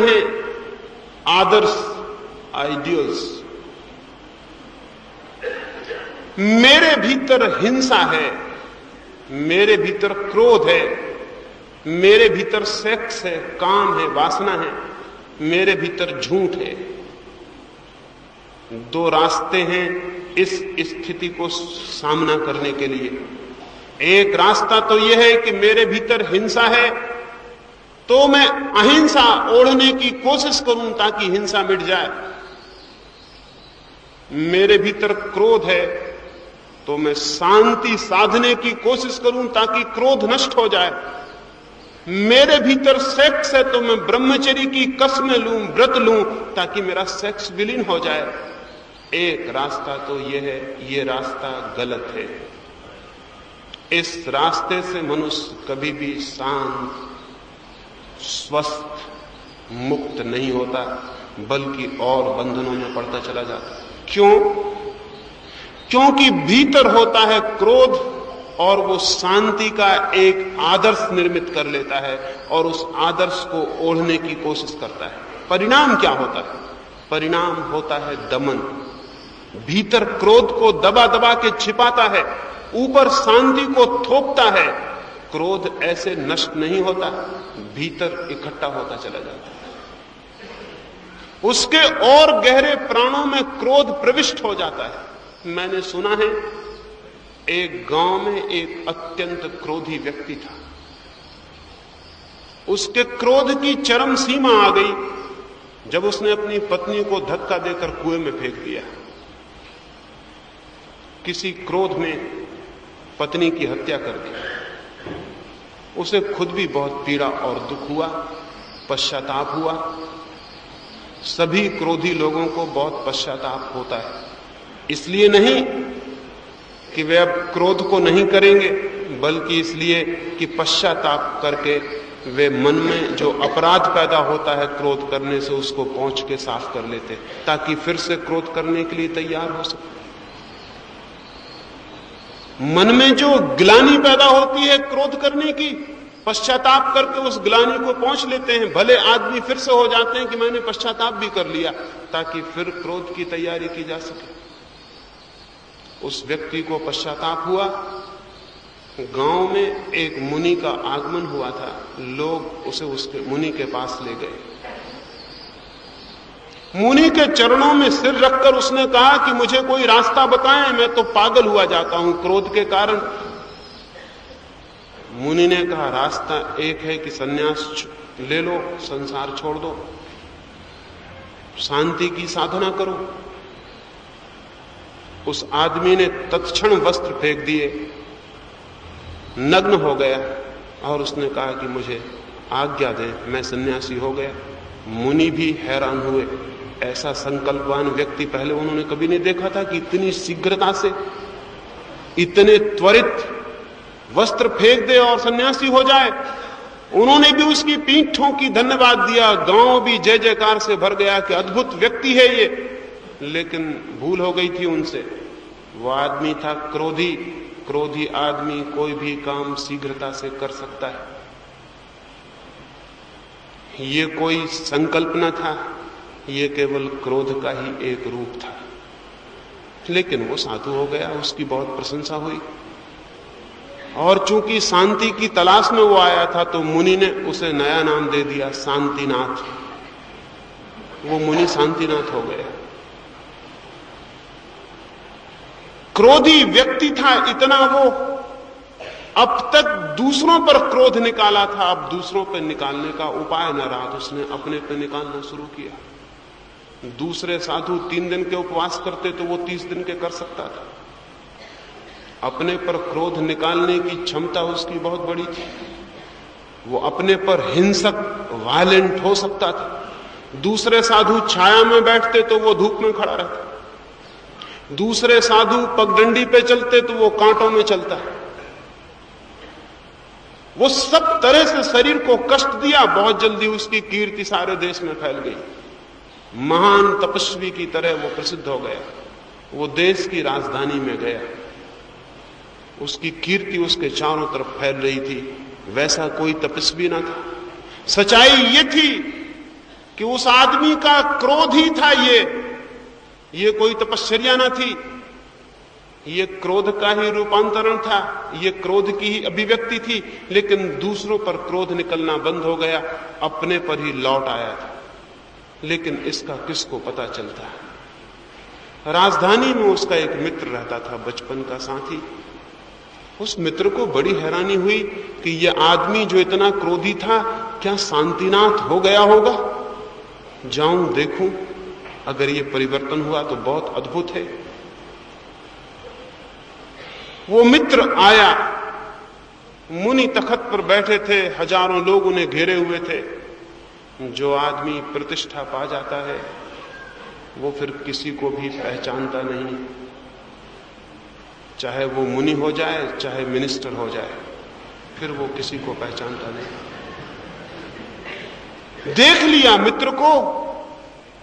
हैं आदर्श, आइडियल्स। मेरे भीतर हिंसा है, मेरे भीतर क्रोध है, मेरे भीतर सेक्स है, काम है, वासना है, मेरे भीतर झूठ है। दो रास्ते हैं इस स्थिति को सामना करने के लिए। एक रास्ता तो यह है कि मेरे भीतर हिंसा है तो मैं अहिंसा ओढ़ने की कोशिश करूं ताकि हिंसा मिट जाए। मेरे भीतर क्रोध है तो मैं शांति साधने की कोशिश करूं ताकि क्रोध नष्ट हो जाए। मेरे भीतर सेक्स है तो मैं ब्रह्मचर्य की कसमें लूं, व्रत लूं ताकि मेरा सेक्स विलीन हो जाए। एक रास्ता तो यह है, ये रास्ता गलत है। इस रास्ते से मनुष्य कभी भी शांत, स्वस्थ, मुक्त नहीं होता, बल्कि और बंधनों में पड़ता चला जाता है। क्यों? क्योंकि भीतर होता है क्रोध और वो शांति का एक आदर्श निर्मित कर लेता है और उस आदर्श को ओढ़ने की कोशिश करता है। परिणाम क्या होता है? परिणाम होता है दमन। भीतर क्रोध को दबा दबा के छिपाता है, ऊपर शांति को थोपता है। क्रोध ऐसे नष्ट नहीं होता, भीतर इकट्ठा होता चला जाता है। उसके और गहरे प्राणों में क्रोध प्रविष्ट हो जाता है। मैंने सुना है एक गांव में एक अत्यंत क्रोधी व्यक्ति था। उसके क्रोध की चरम सीमा आ गई जब उसने अपनी पत्नी को धक्का देकर कुएं में फेंक दिया। किसी क्रोध में पत्नी की हत्या कर दी। उसे खुद भी बहुत पीड़ा और दुख हुआ, पश्चाताप हुआ। सभी क्रोधी लोगों को बहुत पश्चाताप होता है, इसलिए नहीं कि वे अब क्रोध को नहीं करेंगे, बल्कि इसलिए कि पश्चाताप करके वे मन में जो अपराध पैदा होता है क्रोध करने से, उसको पहुंच के साफ कर लेते, ताकि फिर से क्रोध करने के लिए तैयार हो सके। मन में जो ग्लानि पैदा होती है क्रोध करने की, पश्चाताप करके उस ग्लानि को पहुंच लेते हैं। भले आदमी फिर से हो जाते हैं कि मैंने पश्चाताप भी कर लिया, ताकि फिर क्रोध की तैयारी की जा सके। उस व्यक्ति को पश्चाताप हुआ। गांव में एक मुनि का आगमन हुआ था। लोग उसे उसके मुनि के पास ले गए। मुनि के चरणों में सिर रखकर उसने कहा कि मुझे कोई रास्ता बताएं, मैं तो पागल हुआ जाता हूं क्रोध के कारण। मुनि ने कहा, रास्ता एक है कि सन्यास ले लो, संसार छोड़ दो, शांति की साधना करो। उस आदमी ने तत्क्षण वस्त्र फेंक दिए, नग्न हो गया और उसने कहा कि मुझे आज्ञा दें, मैं सन्यासी हो गया। मुनि भी हैरान हुए। ऐसा संकल्पवान व्यक्ति पहले उन्होंने कभी नहीं देखा था कि इतनी शीघ्रता से, इतने त्वरित वस्त्र फेंक दे और सन्यासी हो जाए। उन्होंने भी उसकी पीठ ठोंकी, धन्यवाद दिया। गांव भी जय जयकार से भर गया कि अद्भुत व्यक्ति है ये। लेकिन भूल हो गई थी उनसे। वो आदमी था क्रोधी। क्रोधी आदमी कोई भी काम शीघ्रता से कर सकता है। ये कोई संकल्प न था, ये केवल क्रोध का ही एक रूप था। लेकिन वो साधु हो गया, उसकी बहुत प्रशंसा हुई। और चूंकि शांति की तलाश में वो आया था, तो मुनि ने उसे नया नाम दे दिया, शांतिनाथ। वो मुनि शांतिनाथ हो गया। क्रोधी व्यक्ति था इतना वो, अब तक दूसरों पर क्रोध निकाला था, अब दूसरों पर निकालने का उपाय न रहा, तो उसने अपने पर निकालना शुरू किया। दूसरे साधु 3 दिन के उपवास करते तो वो 30 दिन के कर सकता था। अपने पर क्रोध निकालने की क्षमता उसकी बहुत बड़ी थी। वो अपने पर हिंसक, वायलेंट हो सकता था। दूसरे साधु छाया में बैठते तो वो धूप में खड़ा रहता। दूसरे साधु पगडंडी पे चलते तो वो कांटों में चलता। वो सब तरह से शरीर को कष्ट दिया। बहुत जल्दी उसकी कीर्ति सारे देश में फैल गई। महान तपस्वी की तरह वो प्रसिद्ध हो गया। वो देश की राजधानी में गया। उसकी कीर्ति उसके चारों तरफ फैल रही थी। वैसा कोई तपस्वी ना था। सच्चाई ये थी कि उस आदमी का क्रोध ही था ये कोई तपश्चर्या न थी, ये क्रोध का ही रूपांतरण था, ये क्रोध की ही अभिव्यक्ति थी। लेकिन दूसरों पर क्रोध निकलना बंद हो गया, अपने पर ही लौट आया था। लेकिन इसका किसको पता चलता है? राजधानी में उसका एक मित्र रहता था, बचपन का साथी। उस मित्र को बड़ी हैरानी हुई कि यह आदमी जो इतना क्रोधी था, क्या शांतिनाथ हो गया होगा? जाऊं देखूं, अगर ये परिवर्तन हुआ तो बहुत अद्भुत है। वो मित्र आया, मुनि तख्त पर बैठे थे, हजारों लोग उन्हें घेरे हुए थे। जो आदमी प्रतिष्ठा पा जाता है वो फिर किसी को भी पहचानता नहीं, चाहे वो मुनि हो जाए, चाहे मिनिस्टर हो जाए, फिर वो किसी को पहचानता नहीं। देख लिया मित्र को,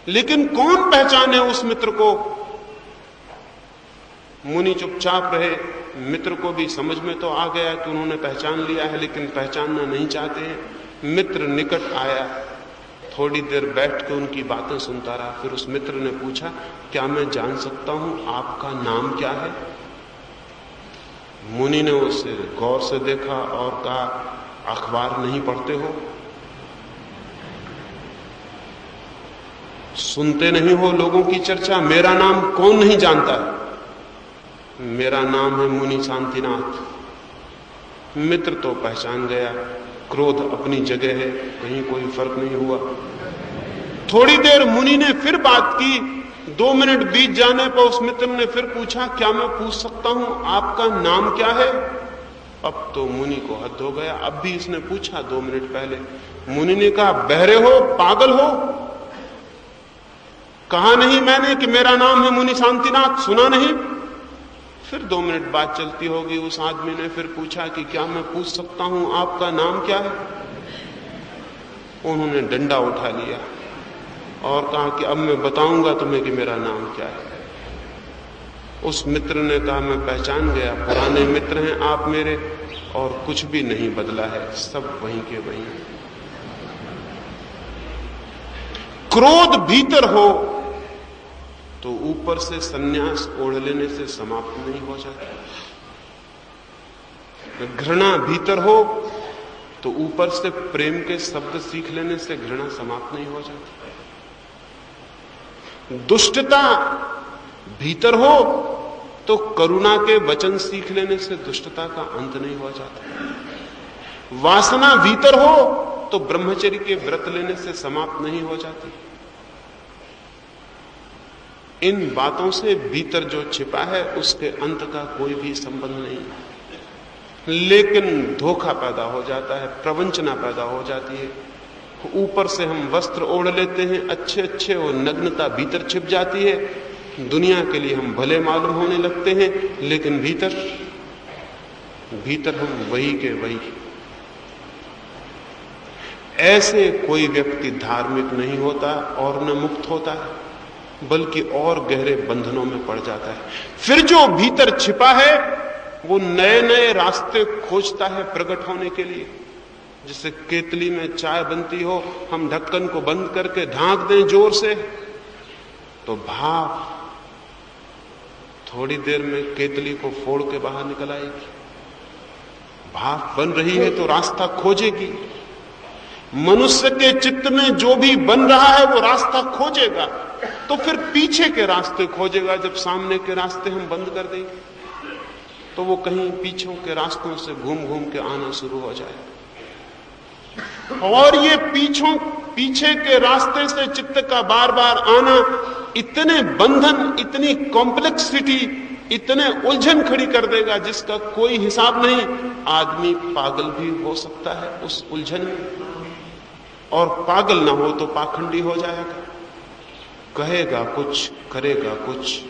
लेकिन कौन पहचाने उस मित्र को? मुनि चुपचाप रहे। मित्र को भी समझ में तो आ गया कि उन्होंने पहचान लिया है, लेकिन पहचानना नहीं चाहते हैं। मित्र निकट आया, थोड़ी देर बैठ के उनकी बातें सुनता रहा। फिर उस मित्र ने पूछा, क्या मैं जान सकता हूं आपका नाम क्या है? मुनि ने उसे गौर से देखा और कहा, अखबार नहीं पढ़ते हो? सुनते नहीं हो लोगों की चर्चा? मेरा नाम कौन नहीं जानता? मेरा नाम है मुनि शांतिनाथ। मित्र तो पहचान गया, क्रोध अपनी जगह है, कहीं कोई फर्क नहीं हुआ। थोड़ी देर मुनि ने फिर बात की। 2 मिनट बीत जाने पर उस मित्र ने फिर पूछा, क्या मैं पूछ सकता हूं आपका नाम क्या है? अब तो मुनि को हद हो गया। अब भी इसने पूछा 2 मिनट पहले। मुनि ने कहा, बहरे हो, पागल हो? कहा नहीं मैंने कि मेरा नाम है मुनि शांतिनाथ? सुना नहीं? फिर 2 मिनट बात चलती होगी। उस आदमी ने फिर पूछा कि क्या मैं पूछ सकता हूं आपका नाम क्या है? उन्होंने डंडा उठा लिया और कहा कि अब मैं बताऊंगा तुम्हें कि मेरा नाम क्या है। उस मित्र ने कहा, मैं पहचान गया, पुराने मित्र हैं आप मेरे, और कुछ भी नहीं बदला है, सब वहीं के वहीं। क्रोध भीतर हो तो ऊपर से सन्यास ओढ़ लेने से समाप्त नहीं हो जाता। घृणा भीतर हो तो ऊपर से प्रेम के शब्द सीख लेने से घृणा समाप्त नहीं हो जाती। दुष्टता भीतर हो तो करुणा के वचन सीख लेने से दुष्टता का अंत नहीं हो जाता। वासना भीतर हो तो ब्रह्मचर्य के व्रत लेने से समाप्त नहीं हो जाती। इन बातों से भीतर जो छिपा है उसके अंत का कोई भी संबंध नहीं। लेकिन धोखा पैदा हो जाता है, प्रवंचना पैदा हो जाती है। ऊपर से हम वस्त्र ओढ़ लेते हैं अच्छे अच्छे, और नग्नता भीतर छिप जाती है। दुनिया के लिए हम भले मालूम होने लगते हैं, लेकिन भीतर हम वही के वही। ऐसे कोई व्यक्ति धार्मिक नहीं होता और न मुक्त होता है, बल्कि और गहरे बंधनों में पड़ जाता है। फिर जो भीतर छिपा है वो नए नए रास्ते खोजता है प्रकट होने के लिए। जैसे केतली में चाय बनती हो, हम ढक्कन को बंद करके ढांक दें जोर से, तो भाप थोड़ी देर में केतली को फोड़ के बाहर निकल आएगी। भाप बन रही है तो रास्ता खोजेगी। मनुष्य के चित्त में जो भी बन रहा है वो रास्ता खोजेगा, तो फिर पीछे के रास्ते खोजेगा। जब सामने के रास्ते हम बंद कर देंगे तो वो कहीं पीछों के रास्तों से घूम घूम के आना शुरू हो जाएगा। और ये पीछे के रास्ते से चित्त का बार बार आना इतने बंधन, इतनी कॉम्प्लेक्सिटी, इतने उलझन खड़ी कर देगा जिसका कोई हिसाब नहीं। आदमी पागल भी हो सकता है उस उलझन में, और पागल ना हो तो पाखंडी हो जाएगा। कहेगा कुछ, करेगा कुछ,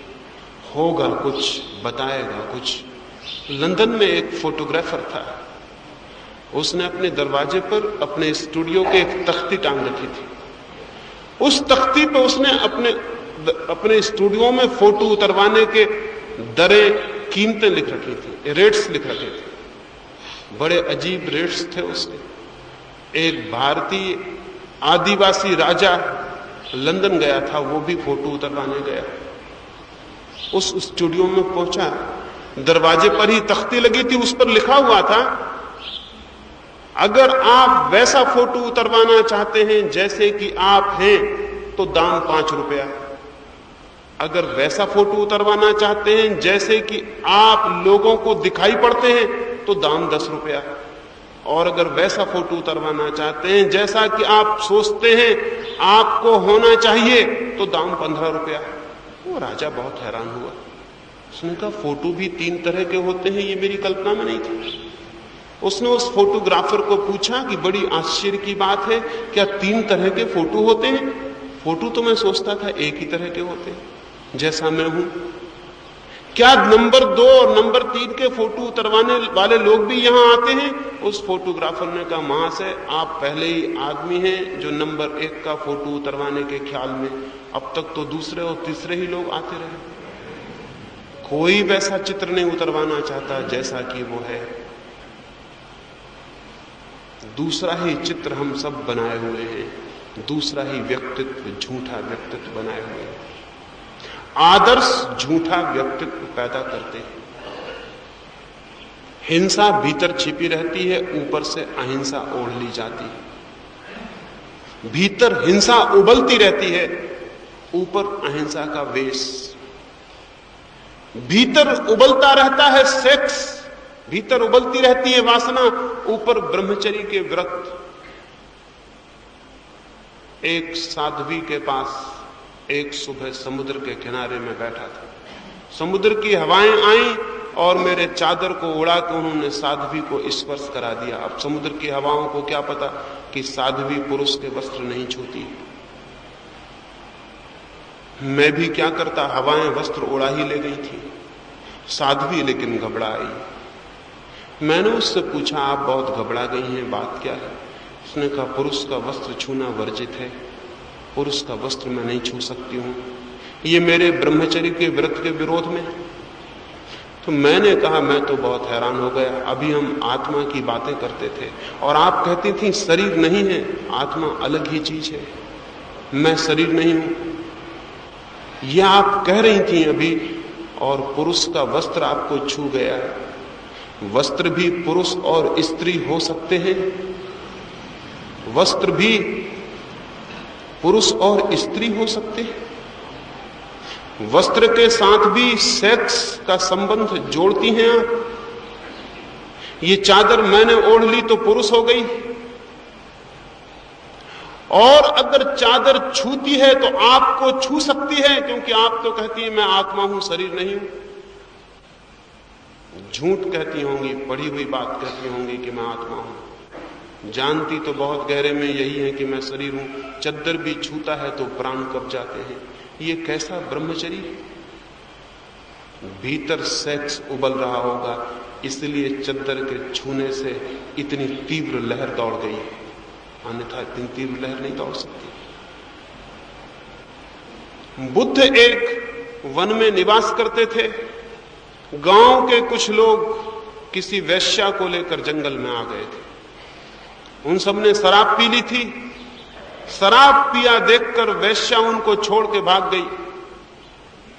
होगा कुछ, बताएगा कुछ। लंदन में एक फोटोग्राफर था, उसने अपने दरवाजे पर अपने स्टूडियो के एक तख्ती टांग रखी थी। उस तख्ती पे उसने अपने स्टूडियो में फोटो उतरवाने के दरें, कीमतें लिख रखी थी, रेट्स लिख रखे थे। बड़े अजीब रेट्स थे उसके। एक भारतीय आदिवासी राजा लंदन गया था, वो भी फोटो उतरवाने गया। उस स्टूडियो में पहुंचा, दरवाजे पर ही तख्ती लगी थी, उस पर लिखा हुआ था, अगर आप वैसा फोटो उतरवाना चाहते हैं जैसे कि आप हैं तो दाम 5 रुपया। अगर वैसा फोटो उतरवाना चाहते हैं जैसे कि आप लोगों को दिखाई पड़ते हैं तो दाम 10 रुपया। और अगर वैसा फोटो उतरवाना चाहते हैं जैसा कि आप सोचते हैं आपको होना चाहिए तो दाम 15 रुपया। वो राजा बहुत हैरान हुआ। उसने कहा फोटो भी 3 तरह के होते हैं, ये मेरी कल्पना में नहीं थी। उसने उस फोटोग्राफर को पूछा कि बड़ी आश्चर्य की बात है, क्या 3 तरह के फोटो होते हैं? फोटो तो मैं सोचता था एक ही तरह के होते हैं, जैसा मैं हूं। क्या नंबर 2 और नंबर 3 के फोटो उतरवाने वाले लोग भी यहां आते हैं? उस फोटोग्राफर ने कहा, महाशय आप पहले ही आदमी हैं जो नंबर 1 का फोटो उतरवाने के ख्याल में, अब तक तो दूसरे और तीसरे ही लोग आते रहे। कोई वैसा चित्र नहीं उतरवाना चाहता जैसा कि वो है। दूसरा ही चित्र हम सब बनाए हुए हैं, दूसरा ही व्यक्तित्व, झूठा व्यक्तित्व बनाए हुए हैं। आदर्श झूठा व्यक्तित्व पैदा करते हैं। हिंसा भीतर छिपी रहती है, ऊपर से अहिंसा ओढ़ ली जाती है। भीतर हिंसा उबलती रहती है, ऊपर अहिंसा का वेश। भीतर उबलता रहता है सेक्स, भीतर उबलती रहती है वासना, ऊपर ब्रह्मचर्य के व्रत। एक साध्वी के पास एक सुबह समुद्र के किनारे में बैठा था। समुद्र की हवाएं आईं और मेरे चादर को उड़ा के उन्होंने साध्वी को स्पर्श करा दिया। अब समुद्र की हवाओं को क्या पता कि साध्वी पुरुष के वस्त्र नहीं छूती। मैं भी क्या करता, हवाएं वस्त्र उड़ा ही ले गई थी। साध्वी लेकिन घबरा आई। मैंने उससे पूछा, आप बहुत घबरा गई हैं, बात क्या है? उसने कहा, पुरुष का वस्त्र छूना वर्जित है, पुरुष का वस्त्र मैं नहीं छू सकती हूं, ये मेरे ब्रह्मचर्य के व्रत के विरोध में। तो मैंने कहा, मैं तो बहुत हैरान हो गया, अभी हम आत्मा की बातें करते थे और आप कहती थी शरीर नहीं है, आत्मा अलग ही चीज है, मैं शरीर नहीं हूं, यह आप कह रही थी अभी, और पुरुष का वस्त्र आपको छू गया। वस्त्र भी पुरुष और स्त्री हो सकते हैं, वस्त्र भी पुरुष और स्त्री हो सकते हैं। वस्त्र के साथ भी सेक्स का संबंध जोड़ती हैं आप। ये चादर मैंने ओढ़ ली तो पुरुष हो गई, और अगर चादर छूती है तो आपको छू सकती है, क्योंकि आप तो कहती है मैं आत्मा हूं, शरीर नहीं हूं। झूठ कहती होंगी, पढ़ी हुई बात कहती होंगी कि मैं आत्मा हूं, जानती तो बहुत गहरे में यही है कि मैं शरीर हूं। चद्दर भी छूता है तो प्राण कब जाते हैं। ये कैसा ब्रह्मचर्य है? भीतर सेक्स उबल रहा होगा, इसलिए चद्दर के छूने से इतनी तीव्र लहर दौड़ गई, अन्यथा इतनी तीव्र लहर नहीं दौड़ सकती। बुद्ध एक वन में निवास करते थे। गांव के कुछ लोग किसी वेश्या को लेकर जंगल में आ गए थे। उन सब ने शराब पी ली थी। शराब पिया देखकर वेश्या उनको छोड़ के भाग गई।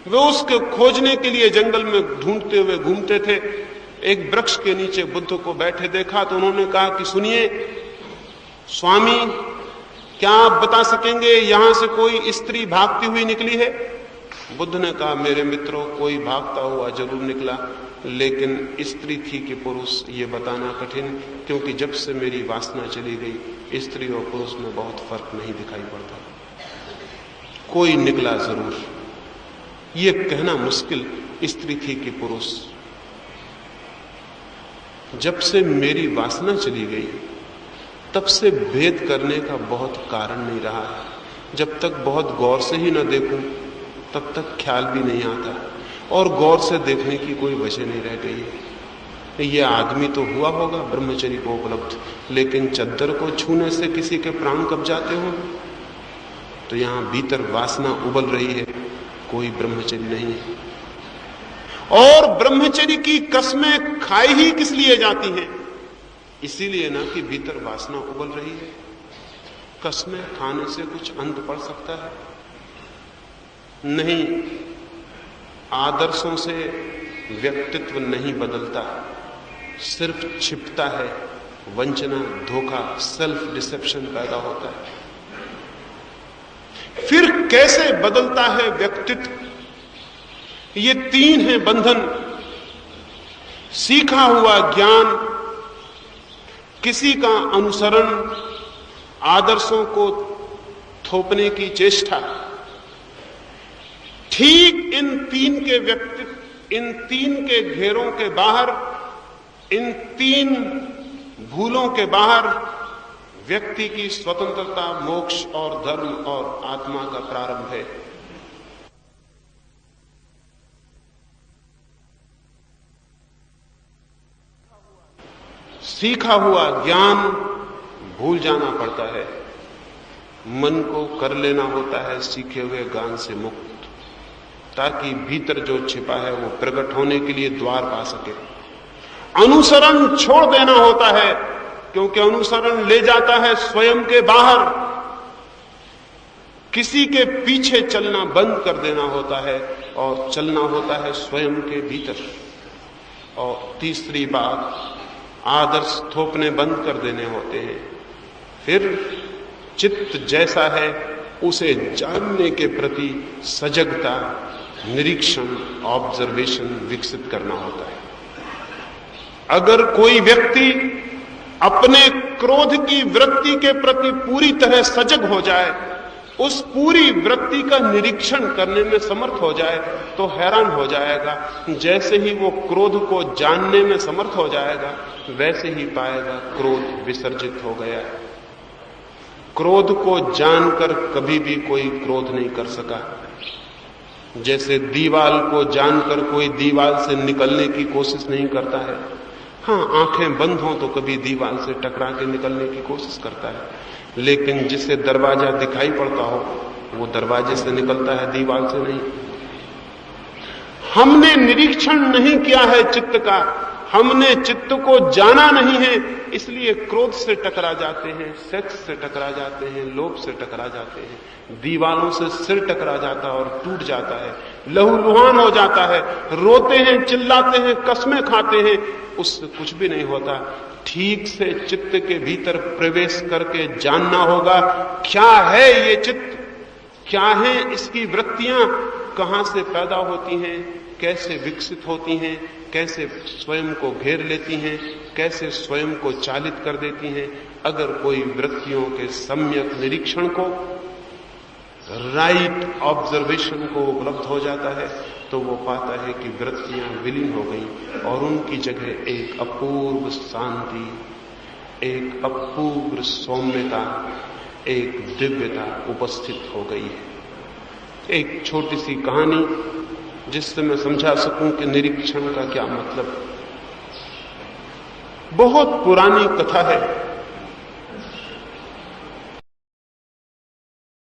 वे उसके खोजने के लिए जंगल में ढूंढते हुए घूमते थे। एक वृक्ष के नीचे बुद्ध को बैठे देखा तो उन्होंने कहा कि सुनिए स्वामी, क्या आप बता सकेंगे यहां से कोई स्त्री भागती हुई निकली है? बुद्ध ने कहा, मेरे मित्रों, कोई भागता हुआ जरूर निकला, लेकिन स्त्री थी कि पुरुष ये बताना कठिन, क्योंकि जब से मेरी वासना चली गई स्त्री और पुरुष में बहुत फर्क नहीं दिखाई पड़ता। कोई निकला जरूर, ये कहना मुश्किल स्त्री थी कि पुरुष। जब से मेरी वासना चली गई तब से भेद करने का बहुत कारण नहीं रहा है। जब तक बहुत गौर से ही न देखूं तब तक ख्याल भी नहीं आता, और गौर से देखने की कोई वजह नहीं रह गई है। ये आदमी तो हुआ होगा ब्रह्मचर्य को उपलब्ध, लेकिन चद्दर को छूने से किसी के प्राण कब जाते हो? तो यहां भीतर वासना उबल रही है, कोई ब्रह्मचर्य नहीं है। और ब्रह्मचर्य की कस्में खाई ही किस लिए जाती हैं? इसीलिए ना कि भीतर वासना उबल रही है। कसमें खाने से कुछ अंत पड़ सकता है? नहीं, आदर्शों से व्यक्तित्व नहीं बदलता, सिर्फ छिपता है, वंचना, धोखा, सेल्फ डिसेप्शन पैदा होता है। फिर कैसे बदलता है व्यक्तित्व? ये तीन है बंधन: सीखा हुआ ज्ञान, किसी का अनुसरण, आदर्शों को थोपने की चेष्टा। ठीक इन तीन के व्यक्तित्व, इन तीन के घेरों के बाहर, इन तीन भूलों के बाहर व्यक्ति की स्वतंत्रता, मोक्ष और धर्म और आत्मा का प्रारंभ है। सीखा हुआ ज्ञान भूल जाना पड़ता है, मन को कर लेना होता है सीखे हुए ज्ञान से मुक्त, ताकि भीतर जो छिपा है वो प्रकट होने के लिए द्वार पा सके। अनुसरण छोड़ देना होता है, क्योंकि अनुसरण ले जाता है स्वयं के बाहर। किसी के पीछे चलना बंद कर देना होता है और चलना होता है स्वयं के भीतर। और तीसरी बात, आदर्श थोपने बंद कर देने होते हैं। फिर चित्त जैसा है उसे जानने के प्रति सजगता, निरीक्षण, ऑब्जर्वेशन विकसित करना होता है। अगर कोई व्यक्ति अपने क्रोध की वृत्ति के प्रति पूरी तरह सजग हो जाए, उस पूरी वृत्ति का निरीक्षण करने में समर्थ हो जाए, तो हैरान हो जाएगा। जैसे ही वो क्रोध को जानने में समर्थ हो जाएगा, वैसे ही पाएगा क्रोध विसर्जित हो गया है। क्रोध को जानकर कभी भी कोई क्रोध नहीं कर सका। जैसे दीवाल को जानकर कोई दीवाल से निकलने की कोशिश नहीं करता है। हाँ, आंखें बंद हों तो कभी दीवाल से टकरा के निकलने की कोशिश करता है, लेकिन जिसे दरवाजा दिखाई पड़ता हो वो दरवाजे से निकलता है, दीवाल से नहीं। हमने निरीक्षण नहीं किया है चित्त का, हमने चित्त को जाना नहीं है, इसलिए क्रोध से टकरा जाते हैं, सेक्स से टकरा जाते हैं, लोभ से टकरा जाते हैं, दीवालों से सिर टकरा जाता है और टूट जाता है, लहूलुहान हो जाता है, रोते हैं, चिल्लाते हैं, कसमें खाते हैं, उससे कुछ भी नहीं होता। ठीक से चित्त के भीतर प्रवेश करके जानना होगा, क्या है ये चित्त, क्या है इसकी वृत्तियां, कहां से पैदा होती हैं, कैसे विकसित होती हैं, कैसे स्वयं को घेर लेती हैं, कैसे स्वयं को चालित कर देती हैं। अगर कोई वृत्तियों के सम्यक निरीक्षण को, राइट ऑब्जर्वेशन को उपलब्ध हो जाता है, तो वो पाता है कि वृत्तियां विलीन हो गई और उनकी जगह एक अपूर्व शांति, एक अपूर्व सौम्यता, एक दिव्यता उपस्थित हो गई है। एक छोटी सी कहानी जिससे मैं समझा सकूं कि निरीक्षण का क्या मतलब। बहुत पुरानी कथा है।